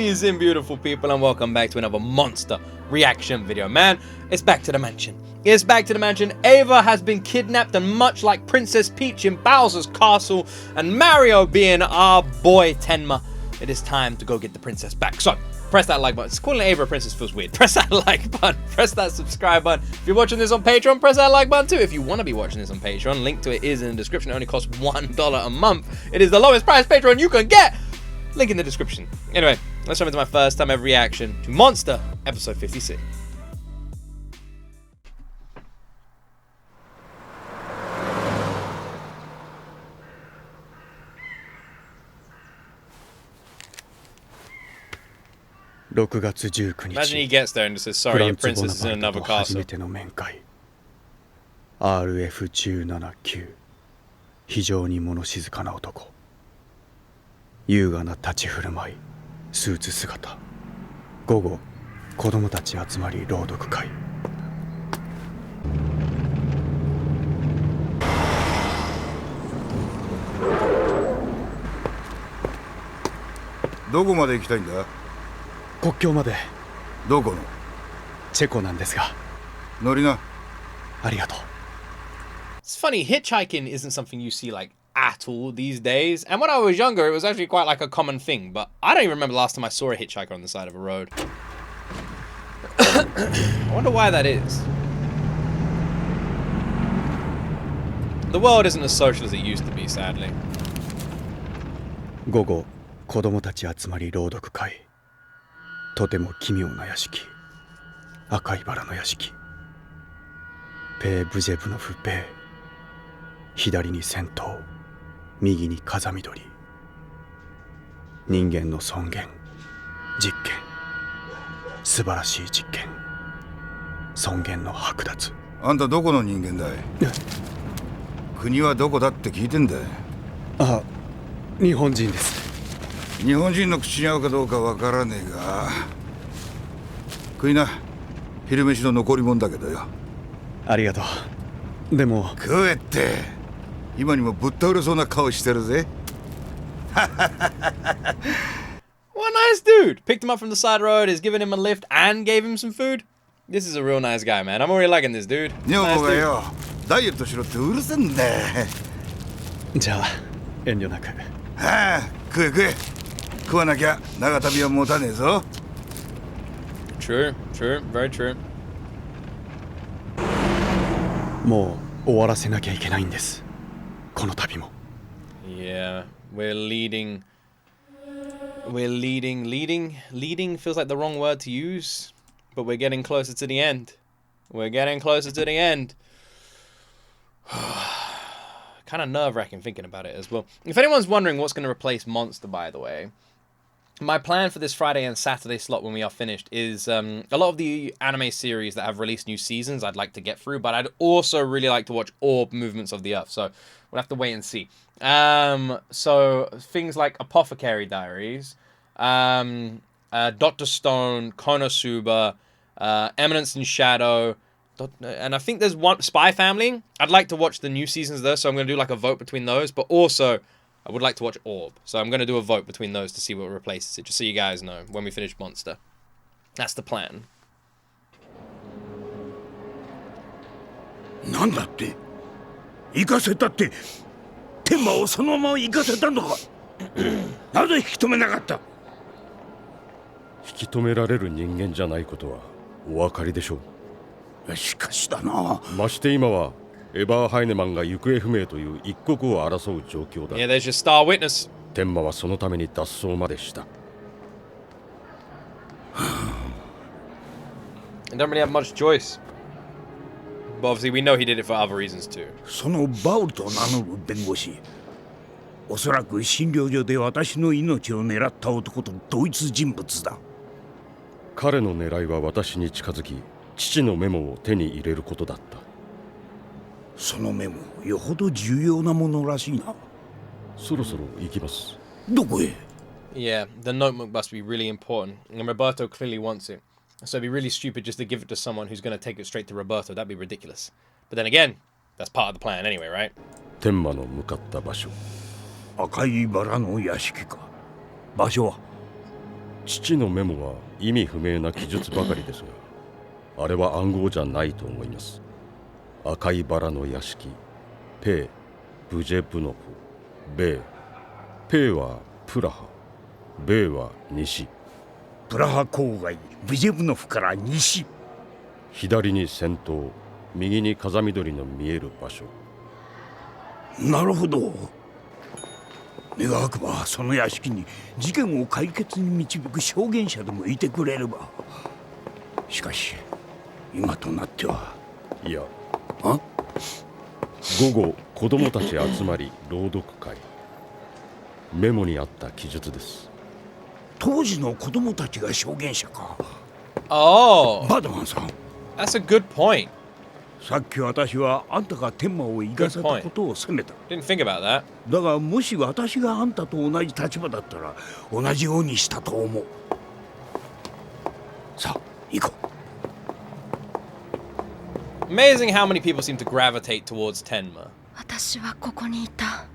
Amazing beautiful people, and welcome back to another monster reaction video. Man, it's back to the mansion. It's back to the mansion. Ava has been kidnapped, and much like Princess Peach in Bowser's castle and Mario being our boy Tenma, it is time to go get the princess back. So press that like button. Calling Ava a princess feels weird. Press that like button. Press that subscribe button. If you're watching this on Patreon, press that like button too. If you want to be watching this on Patreon, link to it is in the description. It only costs $1 a month. It is the lowest price Patreon you can get. Link in the description. Anyway, let's jump into my first time ever reaction to Monster episode 56. Imagine he gets there and just says, sorry, your princess is in another castle. RF179 非常に物静かな男。優雅な立ち振る舞い、スーツ姿。午後、子供たち集まり朗読会。どこまで行きたいんだ？国境まで。どこの？チェコなんですが。乗りな。ありがとう。It's funny, hitchhiking isn't something you see like at all these days. And when I was younger, it was actually quite like a common thing. But I don't even remember the last time I saw a hitchhiker on the side of a road. I wonder why that is. The world isn't as social as it used to be, sadly. 午後、子供たち集まり朗読会。とても奇妙な屋敷。赤いバラの屋敷。ペー・ブジェブノフ・ペー。左に戦闘。右に風緑。人間の尊厳。実験。素晴らしい実験。尊厳の剥奪。あんたどこの人間だい？国はどこだって聞いてんだ。あ、日本人です。日本人の口に合うかどうかわからねえが。食いな。昼飯の残り物だけどよ。ありがとう。でも。食えって。今にもぶっ倒れそうな顔してるぜ。What a nice dude! Picked him up from the side road, is giving him a lift, and gave him some food. This is a real nice guy, man. I'm already liking this dude. 女房がよ、ダイエットしろってうるせえんだ。じゃあ、遠慮なく。ああ、食え食え。食わなきゃ長旅は持たねえぞ。True, true, very true. もう終わらせなきゃいけないんです。この旅も。Yeah, leading feels like the wrong word to use, but we're getting closer to the end. We're getting closer to the end. Kind of nerve-wracking thinking about it as well. If anyone's wondering what's going to replace Monster, by the way, my plan for this Friday and Saturday slot when we are finished is a lot of the anime series that have released new seasons I'd like to get through, but I'd also really like to watch Orb Movements of the Earth, so we'll have to wait and see. So things like Apothecary Diaries, Dr. Stone, Konosuba, Eminence in Shadow, and I think there's one Spy Family. I'd like to watch the new seasons though, so I'm going to do like a vote between those, but also I would like to watch Orb, so I'm going to do a vote between those to see what replaces it, just so you guys know when we finish Monster. That's the plan. なんだって？行かせたって、天馬をそのまま行かせたのか？なぜ引き止めなかった？引き止められる人間じゃないことはお分かりでしょう。しかしだな。まして今はエバー・ハイネマンが行方不明という一刻を争う状況だ。Yeah, there's your star witness. 天馬はそのために脱走までした。I don't really have much choice. But obviously we know he did it for other reasons too. そのバウルと名乗る弁護士、おそらく診療所で私の命を狙った男と同一人物だ。彼の狙いは私に近づき、父のメモを手に入れることだった。そのメモ、よほど重要なものらしいな。そろそろ行きます。どこへ？ Yeah, the notebook must be really important, and Roberto clearly wants it. So it'd be really stupid just to give it to someone who's going to take it straight to Roberto. That'd be ridiculous. But then again, that's part of the plan anyway, right? 天馬の向かった場所。赤いバラの屋敷か。場所は父のメモは意味不明な記述ばかりですが、あれは暗号じゃないと思います。赤いバラの屋敷、ペー、ブジェブノフ、ベー。ペーはプラハ、ベーは西。プラハ郊外ブジェブノフから西。左に戦闘、右に風緑の見える場所。なるほど。願わくばその屋敷に事件を解決に導く証言者でもいてくれれば。しかし今となっては。いや、あ、午後子供たち集まり朗読会。メモにあった記述です。当時の子供たちが証言者か。Oh, バドマンさん、 that's a good point. さっき私はあんたが天馬を生かせたことを責めた。 Didn't think about that. だがもし私があんたと同じ立場だったら同じようにしたと思う。さあ行こう。 Amazing how many people seem to gravitate towards Tenma. 私はここにいた。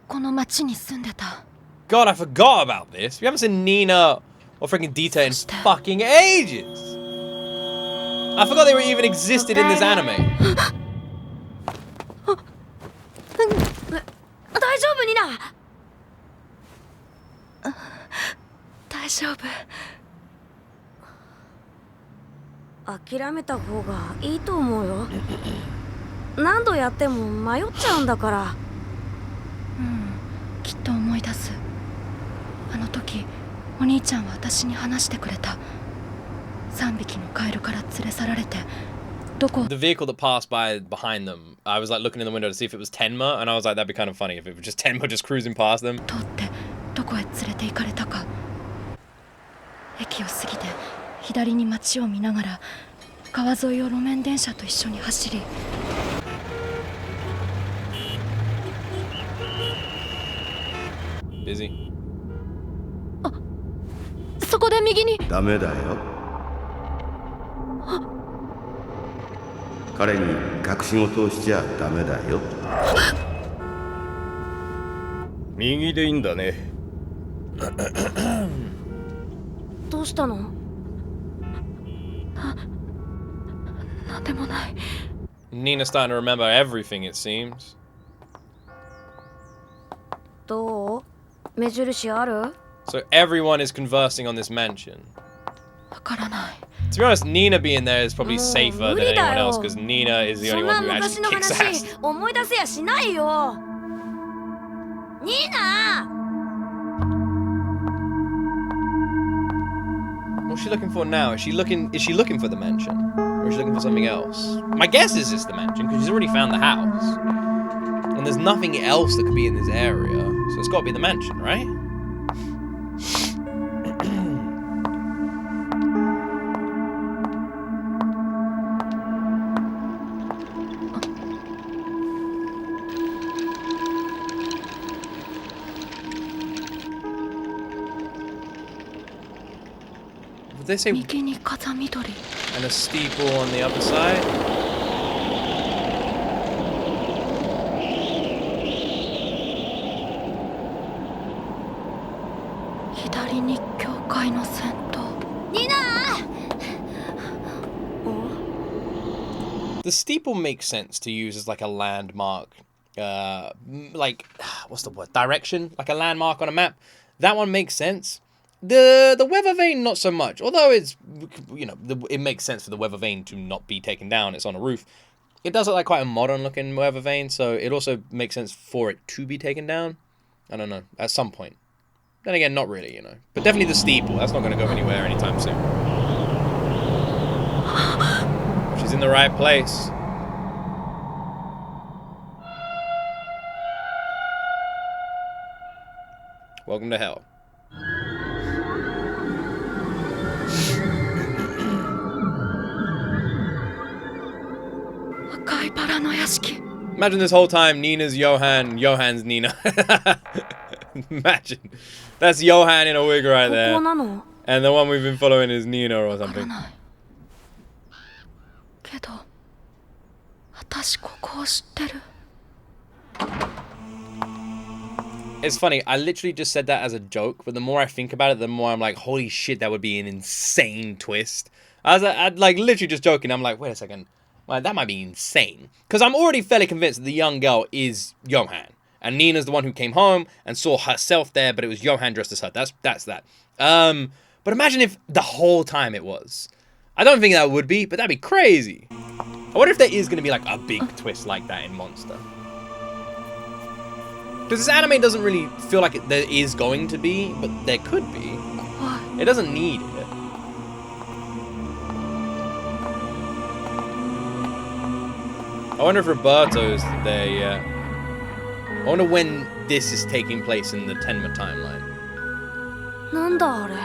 この町に住んでた。 God, I forgot about this. We haven't seen Nina or freaking Dita in fucking ages. I forgot they were even existed in this anime. 大丈夫ニナ。大丈夫。諦めた方がいいと思うよ。何度やっても迷っちゃうんだから。きっと思い出す。あの時お兄ちゃんは私に話してくれた。3匹のカエルから連れ去られてどこ。 The vehicle that passed by behind them, I was like looking in the window to see if it was Tenma, and I was like, that'd be kind of funny if it was just Tenma just cruising past them. 通ってどこへ連れて行かれたか。駅を過ぎて左に街を見ながら川沿いを路面電車と一緒に走り。Busy. そこで右に。ダメだよ。彼に隠し事をしちゃダメだよ。右でいいんだね。どうしたの？なんでもない。 Nina's starting to remember everything, it seems. どう？目印ある？ So everyone is conversing on this mansion. わからない。 To be honest, Nina being there is probably safer than 無理だ anyone よ。 else because Nina is the そ only んな one who 昔 actually の kicks 話 ass. 思い出せやしないよ。ニーナ！ What's she looking for now? Is she looking for the mansion? Or is she looking for something else? My guess is it's the mansion because she's already found the house. And there's nothing else that could be in this area. So it's got to be the mansion, right? Did they say 右に風緑。 and a steeple on the other side? 左に教会の先頭。ニーナ！ The steeple makes sense to use as like a landmark, like what's the word? Direction, like a landmark on a map. That one makes sense. The weather vane, not so much. Although it's, you know, it makes sense for the weather vane to not be taken down. It's on a roof. It does look like quite a modern looking weather vane, so it also makes sense for it to be taken down. I don't know, at some point. Then again, not really, you know. But definitely the steeple. That's not going to go anywhere anytime soon. She's in the right place. Welcome to hell. Imagine this whole time Nina's Johan, Johan's Nina. Imagine. That's Johan in a wig right こ there. こなの？ And the one we've been following is Nina or わから something. ない。けど、私ここを知ってる。It's funny, I literally just said that as a joke, but the more I think about it, the more I'm like, holy shit, that would be an insane twist. I'd like literally just joking. I'm like, wait a second, well, that might be insane. Because I'm already fairly convinced that the young girl is Johan. And Nina's the one who came home and saw herself there, but it was Johan dressed as her. That's that. But imagine if the whole time it was. I don't think that would be, but that'd be crazy. I wonder if there is going to be like a big twist like that in Monster. Because this anime doesn't really feel like there is going to be, but there could be. It doesn't need it. I wonder if Roberto's there yet. I wonder when this is taking place in the Tenma timeline. なんだあれ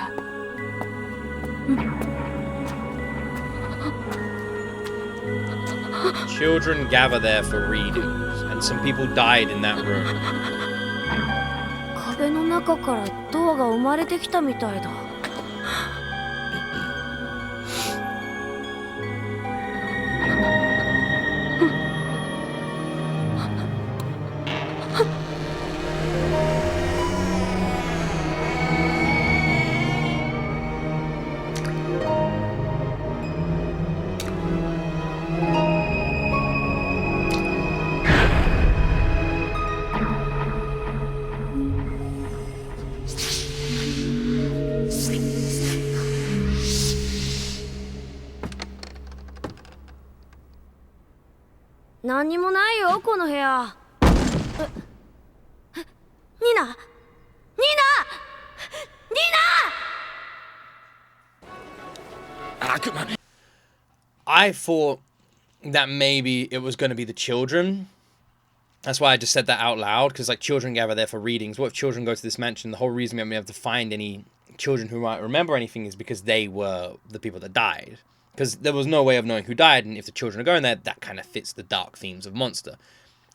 Children gather there for readings, and some people died in that room. 壁の中からドアが生まれてきたみたいだ 何にもないよこの部屋ニナニナニナ I thought that maybe it was going to be the children. That's why I just said that out loud, because like children gather there for readings. What if children go to this mansion? The whole reason we haven't been able to find any children who might remember anything is because they were the people that died. Because there was no way of knowing who died, and if the children are going there, that kind of fits the dark themes of Monster.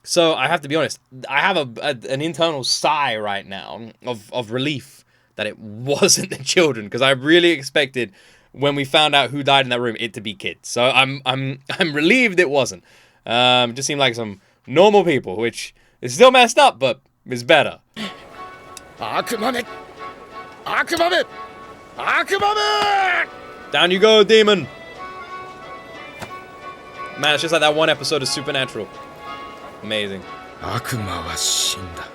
So I have to be honest, I have an internal sigh right now of relief that it wasn't the children, because I really expected when we found out who died in that room it to be kids. So I'm relieved it wasn't. It just seemed like some normal people, which is still messed up, but it's better. Down you go, demon. Man, it's just like that one episode of Supernatural. Amazing. 悪魔は死んだ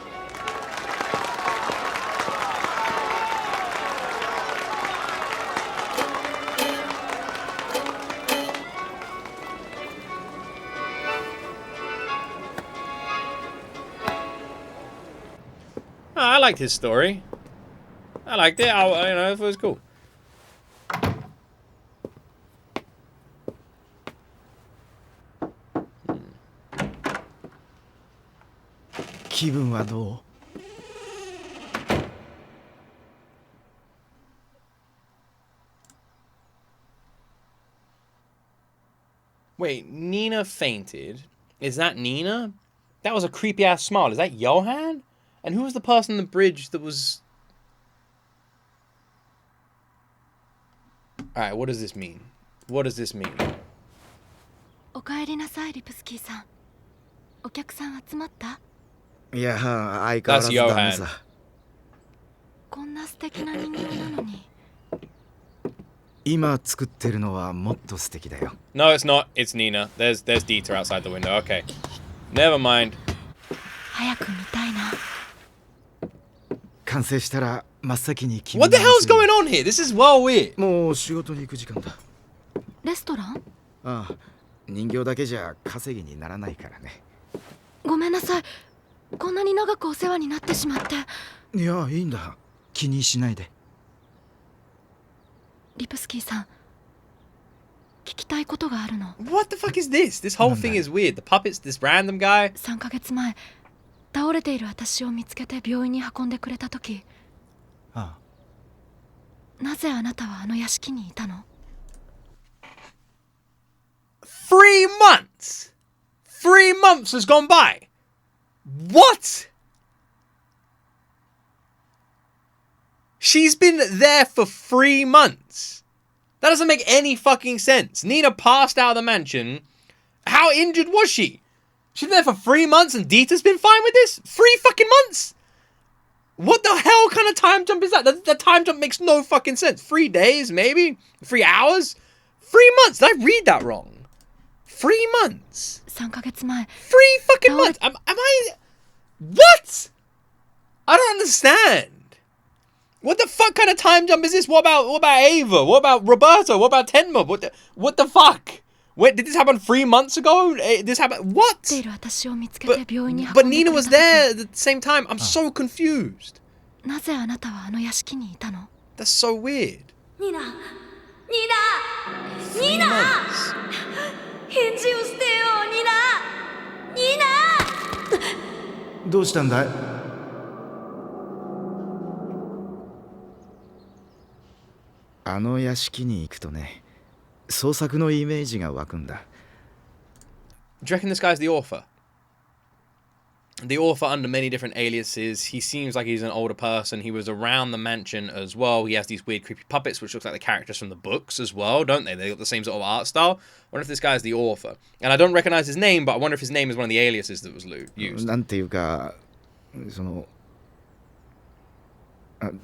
Oh, I liked his story. I liked it. It was cool. 気分はどう Wait, Nina fainted. Is that Nina? That was a creepy ass smile. Is that Johan? And who was the person on the bridge that was... Alright, what does this mean? What does this mean? おかえりなさいリプスキーさん。お客さん集まった？いや相変わらずダメさこんな素敵な人形なのに。今作ってるのはもっと素敵だよ No, it's not. It's Nina. There's Dieter outside the window. Okay. Never mind. 早く見たいな。完成したら真っ先に君 What the hell's going on here? This is well weird. もう仕事に行く時間だレストラン？ああ人形だけじゃ稼ぎにならないからねごめんなさい。こんなに長くお世話になってしまって。いやいいんだ気にしないでリプスキーさん、聞きたいことがあるの。What the fuck is this? This whole thing is weird. The puppets, this random guy. 3ヶ月前、倒れている私を見つけて病院に運んでくれた時、ああ、なぜあなたはあの屋敷にいたの？ 3 months! 3 months has gone by! What? She's been there for 3 months. That doesn't make any fucking sense. Nina passed out of the mansion. How injured was she? She's been there for 3 months and Dieter's been fine with this? 3 fucking months? What the hell kind of time jump is that? The time jump makes no fucking sense. 3 days, maybe? 3 hours? 3 months? Did I read that wrong? 3 months? 3ヶ月前 3 fucking months? Am I... What? I don't understand. What the fuck kind of time jump is this? What about Ava? What about Roberto? What about Tenma? What the fuck? Wait, did this happen 3 months ago? This happened... What? ている私を見つけて病院に運ん But で Nina くれ was た時 there at the same time. I'm so confused. なぜあなたはあの屋敷にいたの That's so weird. ニナ 3 months. 返事をしてよニナどうしたんだい？あの屋敷に行くとね、創作のイメージが湧くんだ。Do you reckon this guy's the author? The author under many different aliases. He seems like he's an older person. He was around the mansion as well. He has these weird creepy puppets which looks like the characters from the books as well, don't they? They got the same sort of art style. I wonder if this guy's the author. And I don't recognize his name, but I wonder if his name is one of the aliases that was used. なんていうか、その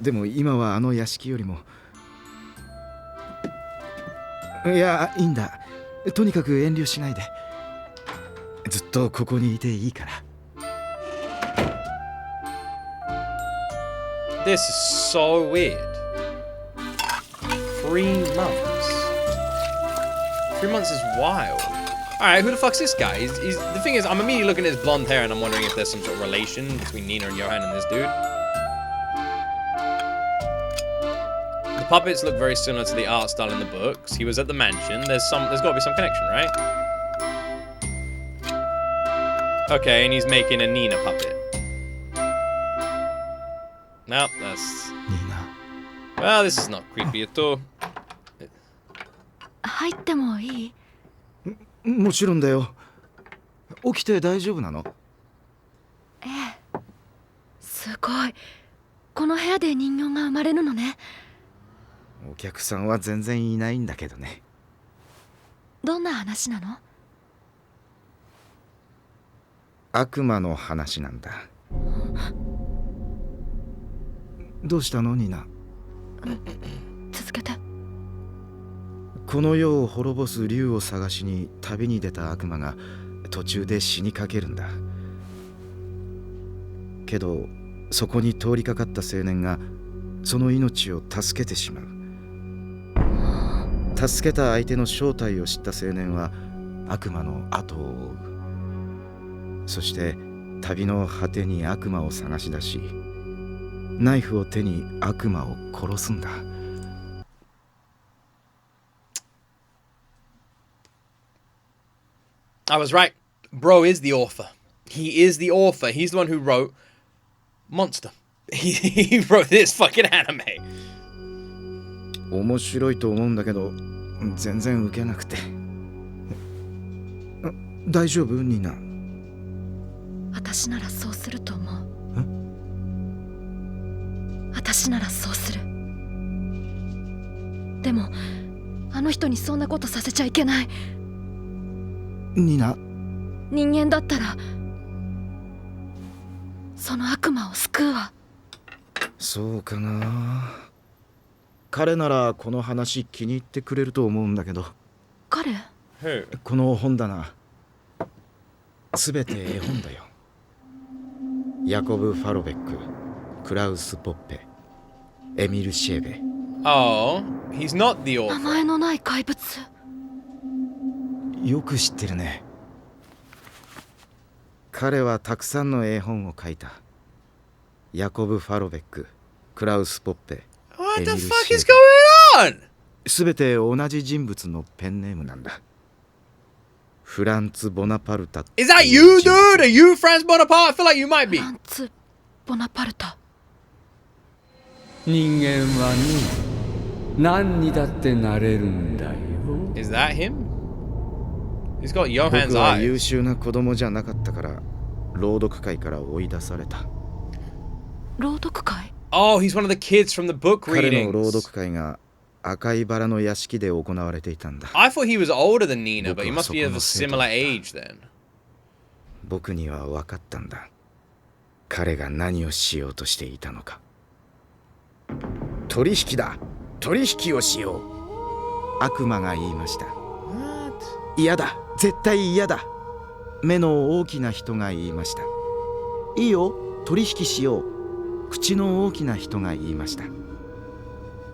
でも今はあの屋敷よりも、いやいいんだ。とにかく遠慮しないで。ずっとここにいていいから。This is so weird. 3 months. 3 months is wild. Alright, who the fuck's this guy? He's the thing is, I'm immediately looking at his blonde hair and I'm wondering if there's some sort of relation between Nina and Johan and this dude. The puppets look very similar to the art style in the books. He was at the mansion. There's got to be some connection, right? Okay, and he's making a Nina puppet. No, that's... Nina. Well, this is not creepy at all. 入ってもいいもちろんだよ。起きて大丈夫なの？ええすごいこの部屋で人形が生まれるのねお客さんは全然いないんだけどね。どんな話なの悪魔の話なんだ。どうしたのニナ？続けてこの世を滅ぼす竜を探しに旅に出た悪魔が途中で死にかけるんだ。けどそこに通りかかった青年がその命を助けてしまう。助けた相手の正体を知った青年は悪魔の後を追う。そして旅の果てに悪魔を探し出し、ナイフを手に悪魔を殺すんだ。I was right. Bro is the author. He is the author. He's the one who wrote Monster. He wrote this fucking anime. 面白いと思うんだけど全然ウケなくて。大丈夫ニナ？私ならそうすると思う私ならそうするでもあの人にそんなことさせちゃいけないニナ？人間だったらその悪魔を救うわそうかな。彼ならこの話気に入ってくれると思うんだけど。彼この本棚すべて絵本だよ。ヤコブ・ファロベック、クラウス・ポッペ、エミル・シェーベ。Oh, he's not the 名 author. 前のない怪物よく知ってるね。彼はたくさんの絵本を書いた。ヤコブ・ファロベック、クラウス・ポッペ、 What the エミル fuck シェ is ーベ。 going on? すべて同じ人物のペンネームなんだ。フランツ・ボナパルタ。Is that you, dude? Are you Franz Bonaparte? I feel like you might フ be. ランツ・ボナパルタ人間はね、何にだってなれるんだよ。 Is that him? He's got 僕 Johan's は優 eyes. 秀な子供じゃなかったから朗読会から追い出された。朗読会 Oh, he's one of the kids from the book 彼の朗 readings. 読会が赤いバラの屋敷で行われていたんだ。 I thought he was older than Nina, but he must be of a similar age then. 僕には分かったんだ。彼が何をしようとしていたのか。取引だ、取引をしよう。悪魔が言いました。嫌だ、絶対嫌だ。目の大きな人が言いました。いいよ、取引しよう。口の大きな人が言いました。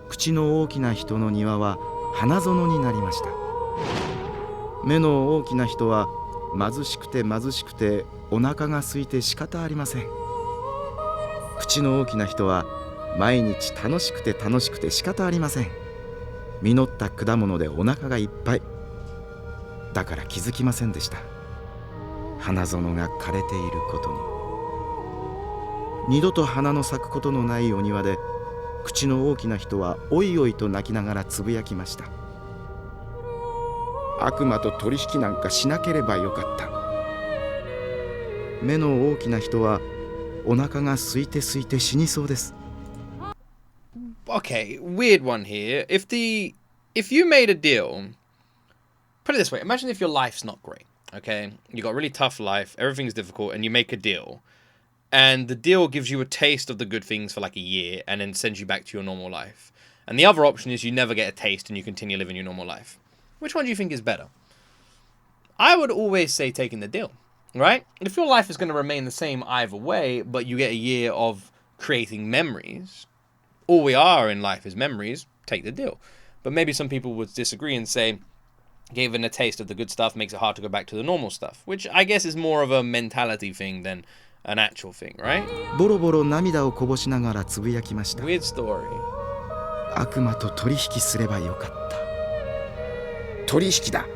口の大きな人の庭は花園になりました。目の大きな人は貧しくて貧しくてお腹が空いて仕方ありません。口の大きな人は毎日楽しくて楽しくて仕方ありません。実った果物でお腹がいっぱい。だから気づきませんでした。花園が枯れていることに。二度と花の咲くことのないお庭で、口の大きな人はおいおいと泣きながらつぶやきました。悪魔と取引なんかしなければよかった。目の大きな人はお腹が空いて空いて死にそうです。Okay, weird one here. If you made a deal, put it this way, imagine if your life's not great, okay? You got a really tough life, everything's difficult, and you make a deal. And the deal gives you a taste of the good things for like a year and then sends you back to your normal life. And the other option is you never get a taste and you continue living your normal life. Which one do you think is better? I would always say taking the deal, right? If your life is going to remain the same either way, but you get a year of creating memories, all we are in life is memories, take the deal. But maybe some people would disagree and say, given a taste of the good stuff makes it hard to go back to the normal stuff, which I guess is more of a mentality thing than an actual thing, right? ボロボロ涙をこぼしながらつぶやきました。 Weird story. 悪魔と取引すればよかった。取引だ、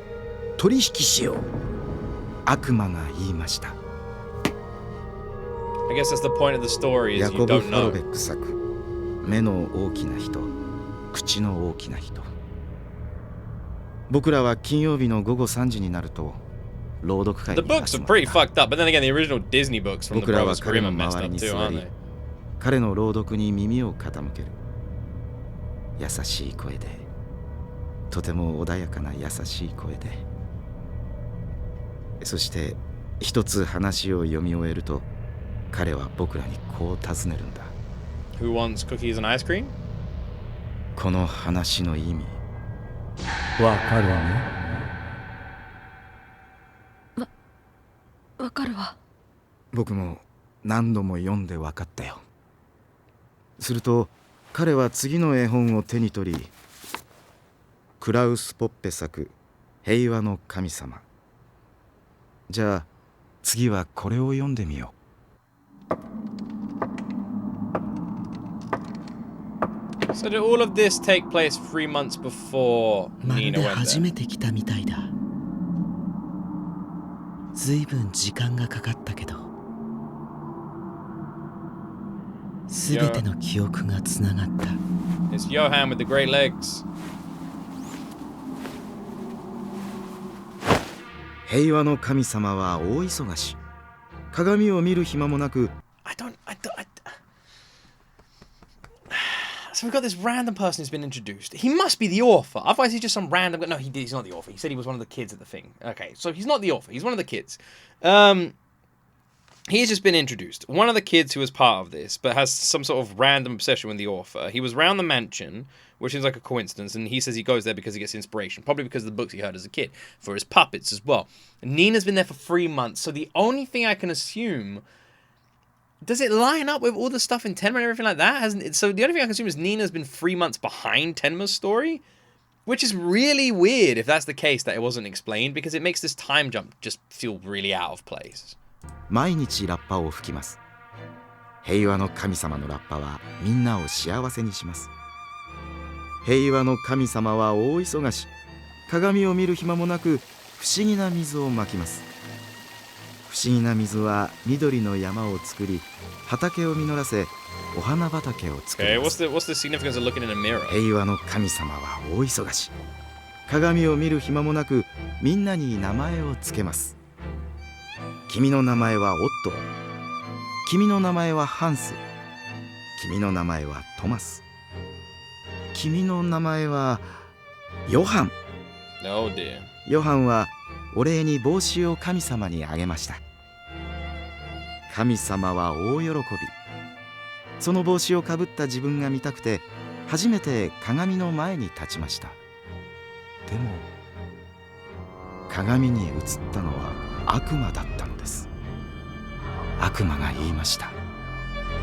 取引しよう。悪魔が言いました。 I guess that's the point of the story ヤ is コ you ブ・ don't ファロ know. ベック作、目の大きな人、口の大きな人。僕らは金曜日の午後3時になると朗読会 The に books 集 are まっ pretty た。 fucked up, but then again, the original Disney books from the 僕らは Brothers 彼 Grimm の are messed 周り up に too, 座 aren't り they? 彼の朗読に耳を傾ける。優しい声で、とても穏やかな優しい声で。そして一つ話を読み終えると彼は僕らにこう尋ねるんだ。 Who wants cookies and ice cream? この話の意味わかるね。わかるわ。僕も何度も読んで分かったよ。すると彼は次の絵本を手に取り、クラウス・ポッペ作平和の神様。じゃあ次はこれを読んでみよう。So did all of this take place 3 months before まる Nina で went 初 there? めて来たみたいだ。ずいぶん時間がかかったけど、すべての記憶がつながった。 It's Johan with the great legs. 平和の神様は大忙し。鏡を見る暇もなく、 So we've got this random person who's been introduced. He must be the author. Otherwise, he's just some random... No, he's not the author. He said he was one of the kids at the thing. Okay, so he's not the author. He's one of the kids. He's just been introduced. One of the kids who was part of this, but has some sort of random obsession with the author. He was around the mansion, which seems like a coincidence, and he says he goes there because he gets inspiration. Probably because of the books he heard as a kid. For his puppets as well. Nina's been there for 3 months, so the only thing I can assume... Does it line up with all the stuff in Tenma and everything like that? So the only thing I can assume is Nina's been 3 months behind Tenma's story, which is really weird if that's the case that it wasn't explained, because it makes this time jump just feel really out of place. 毎日ラッパを吹きます。平和の神様のラッパはみんなを幸せにします。平和の神様は大忙し。鏡を見る暇もなく不思議な水をまきます。不思議な水は緑の山を作り、畑を実らせ、お花畑を作ります。 What's the significance of looking in a mirror? 平和の神様は大忙し。鏡を見る暇もなくみんなに名前をつけます。君の名前はオット。君の名前はハンス。君の名前はトマス。君の名前はヨハン。 Oh dear. ヨハンはお礼に帽子を神様にあげました。神様は大喜び。その帽子をかぶった自分が見たくて初めて鏡の前に立ちました。でも鏡に映ったのは悪魔だったのです。悪魔が言いました。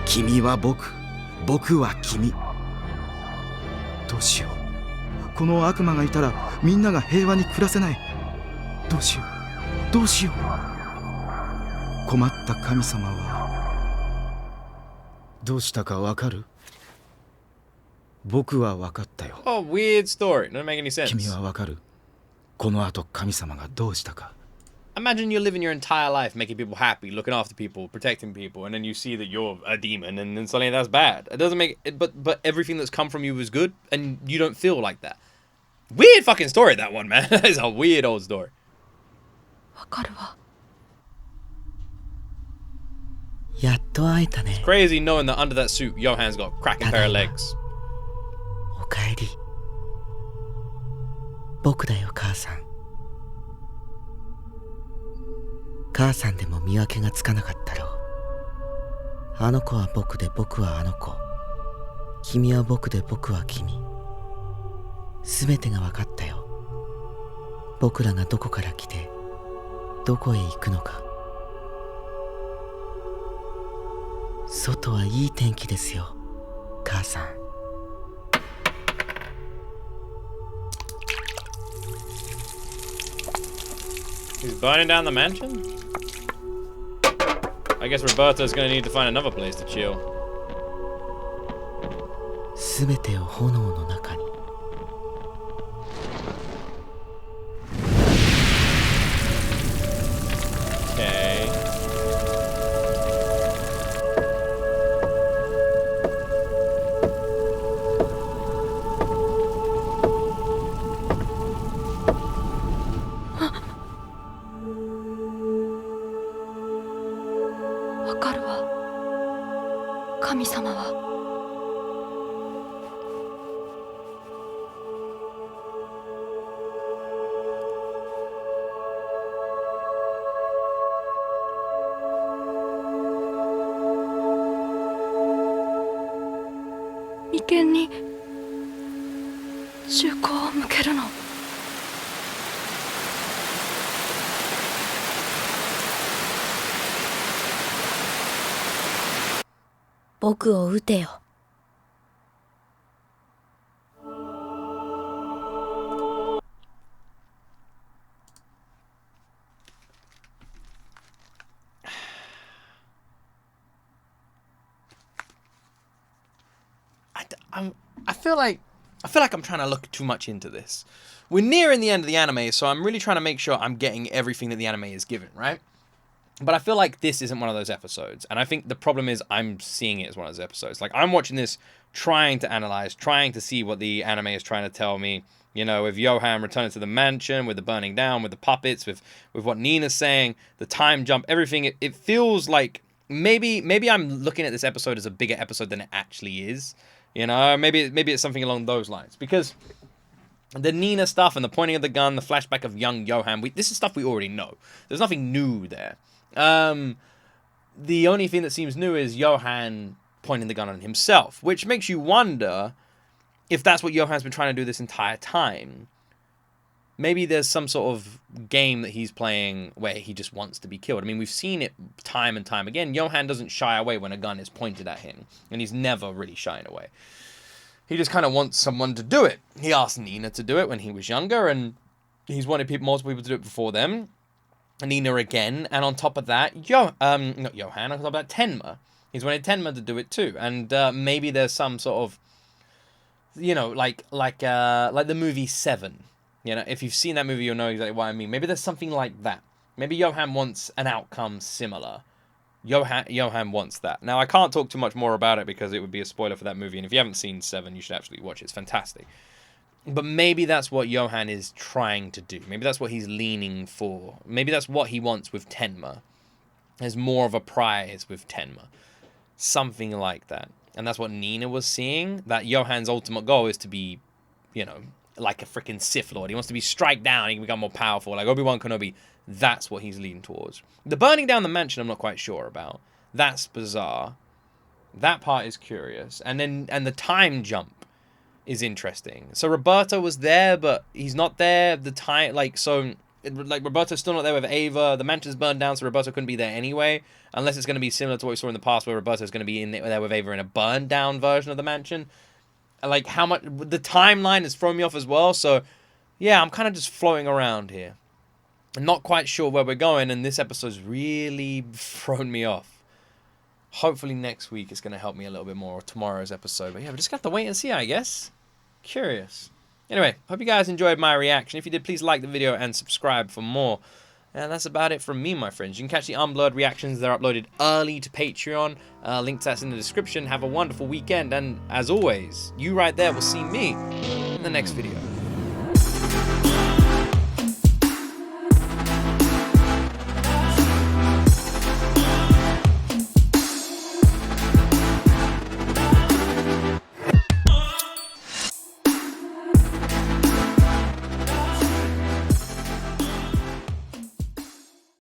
君は僕、僕は君。どうしよう。この悪魔がいたらみんなが平和に暮らせない。どうしよう、どうしよう。困った神様はどうしたかわかる？僕はわかったよ。Oh, weird story. Doesn't make any sense. 君はわかる？この後神様がどうしたか。Imagine you're living your entire life making people happy, looking after people, protecting people, and then you see that you're a demon, and then suddenly that's bad. It doesn't make it, but everything that's come from you was good, and you don't feel like that. Weird fucking story, that one, man. That is a weird old story. わかるわ。やっと会えたね。 Crazy knowing that under that suit, Johan's got a cracking pair of legs. おかえり。僕だよ、母さん。母さんでも見分けがつかなかったろう。あの子は僕で僕はあの子。君は僕で僕は君。すべてが分かったよ。僕らがどこから来て、どこへ行くのか。外はいい天気ですよ、母さん。He's burning down the mansion? I guess Roberto's gonna need to find another place to chill. すべてを炎の中に。Okay.僕を撃てよ。I feel like I'm trying to look too much into this. We're nearing the end of the anime, so I'm really trying to make sure I'm getting everything that the anime is given, right? But I feel like this isn't one of those episodes. And I think the problem is I'm seeing it as one of those episodes. Like, I'm watching this, trying to analyze, trying to see what the anime is trying to tell me. You know, with Johan returning to the mansion, with the burning down, with the puppets, with what Nina's saying, the time jump, everything. It feels like maybe I'm looking at this episode as a bigger episode than it actually is. You know, maybe it's something along those lines. Because the Nina stuff and the pointing of the gun, the flashback of young Johan, this is stuff we already know. There's nothing new there. The only thing that seems new is Johan pointing the gun on himself, which makes you wonder if that's what Johan's been trying to do this entire time. Maybe there's some sort of game that he's playing where he just wants to be killed. I mean, we've seen it time and time again. Johan doesn't shy away when a gun is pointed at him, and he's never really shying away. He just kind of wants someone to do it. He asked Nina to do it when he was younger, and he's wanted multiple people to do it before them. Nina again, and on top of that, not Johan, on top of that, Tenma. He's wanted Tenma to do it too, and maybe there's some sort of, you know, like the movie Seven. You know, if you've seen that movie, you'll know exactly what I mean. Maybe there's something like that. Maybe Johan wants an outcome similar. Johan wants that. Now, I can't talk too much more about it because it would be a spoiler for that movie, and if you haven't seen Seven, you should absolutely watch it. It's fantastic. But maybe that's what Johan is trying to do. Maybe that's what he's leaning for. Maybe that's what he wants with Tenma. There's more of a prize with Tenma. Something like that. And that's what Nina was seeing. That Johan's ultimate goal is to be, you know, like a freaking Sith Lord. He wants to be strike down. He can become more powerful. Like Obi-Wan Kenobi. That's what he's leaning towards. The burning down the mansion, I'm not quite sure about. That's bizarre. That part is curious. And the time jump is interesting. So Roberto was there, but he's not there. The time, like, so, like, Roberto's still not there with Ava. The mansion's burned down, so Roberto couldn't be there anyway. Unless it's going to be similar to what we saw in the past, where Roberto's going to be there with Ava in a burned down version of the mansion. Like, how much, the timeline has thrown me off as well. So, yeah, I'm kind of just floating around here. I'm not quite sure where we're going, and this episode's really thrown me off. Hopefully next week it's going to help me a little bit more, or tomorrow's episode. But yeah, we just got to wait and see, I guess. Curious. Anyway, hope you guys enjoyed my reaction. If you did, please like the video and subscribe for more. And that's about it from me, my friends. You can catch the unblurred reactions. They're uploaded early to Patreon. Link to that's in the description. Have a wonderful weekend. And as always, you right there will see me in the next video.